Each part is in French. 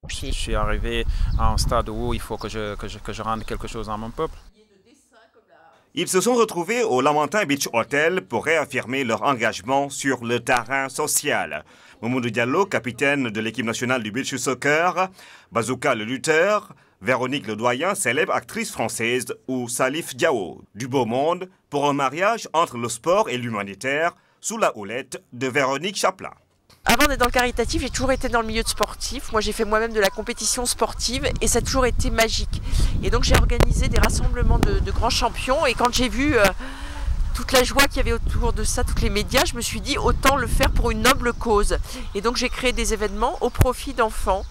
Je suis arrivé à un stade où il faut que je rende quelque chose à mon peuple. Ils se sont retrouvés au Lamentin Beach Hotel pour réaffirmer leur engagement sur le terrain social. Mamoudou Diallo, capitaine de l'équipe nationale du beach soccer, Bazooka le lutteur, Véronique le doyen, célèbre actrice française, ou Salif Diao, du beau monde, pour un mariage entre le sport et l'humanitaire, sous la houlette de Véronique Chaplin. Avant d'être dans le caritatif, j'ai toujours été dans le milieu sportif. Moi, j'ai fait moi-même de la compétition sportive et ça a toujours été magique. Et donc, j'ai organisé des rassemblements de grands champions. Et quand j'ai vu toute la joie qu'il y avait autour de ça, tous les médias, je me suis dit autant le faire pour une noble cause. Et donc, j'ai créé des événements au profit d'enfants.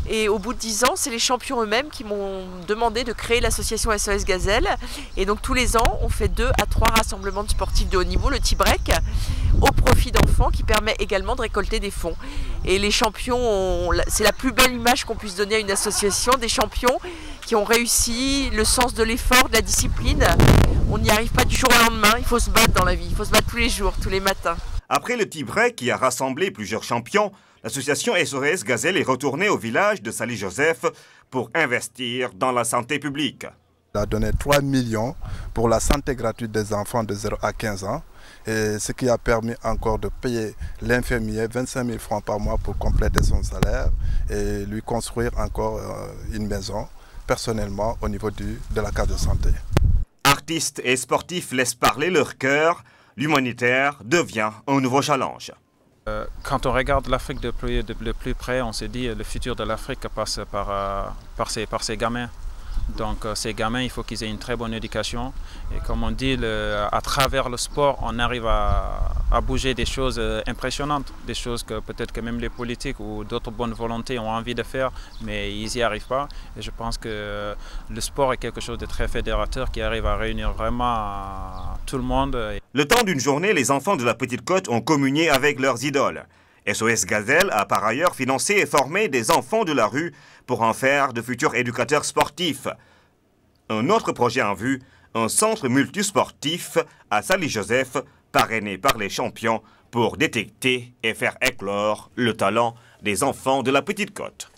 Et au bout de 10 ans, c'est les champions eux-mêmes qui m'ont demandé de créer l'association SOS Gazelle. Et donc tous les ans, on fait 2 à 3 rassemblements de sportifs de haut niveau, le T-Break, au profit d'enfants, qui permet également de récolter des fonds. Et les champions, c'est la plus belle image qu'on puisse donner à une association, des champions qui ont réussi, le sens de l'effort, de la discipline. On n'y arrive pas du jour au lendemain, il faut se battre dans la vie, il faut se battre tous les jours, tous les matins. Après le T-Break qui a rassemblé plusieurs champions, l'association SOS Gazelle est retournée au village de Saly-Joseph pour investir dans la santé publique. Il a donné 3 millions pour la santé gratuite des enfants de 0 à 15 ans, et ce qui a permis encore de payer l'infirmier 25 000 francs par mois pour compléter son salaire et lui construire encore une maison personnellement au niveau de la case de santé. Artistes et sportifs laissent parler leur cœur. L'humanitaire devient un nouveau challenge. Quand on regarde l'Afrique de plus près, on se dit que le futur de l'Afrique passe par ces gamins. Donc ces gamins, il faut qu'ils aient une très bonne éducation. Et comme on dit, à travers le sport, on arrive à bouger des choses impressionnantes. Des choses que peut-être que même les politiques ou d'autres bonnes volontés ont envie de faire, mais ils n'y arrivent pas. Et je pense que le sport est quelque chose de très fédérateur qui arrive à réunir vraiment tout le monde. Le temps d'une journée, les enfants de la Petite Côte ont communié avec leurs idoles. SOS Gazelle a par ailleurs financé et formé des enfants de la rue pour en faire de futurs éducateurs sportifs. Un autre projet en vue, un centre multisportif à Saly-Joseph, parrainé par les champions pour détecter et faire éclore le talent des enfants de la Petite Côte.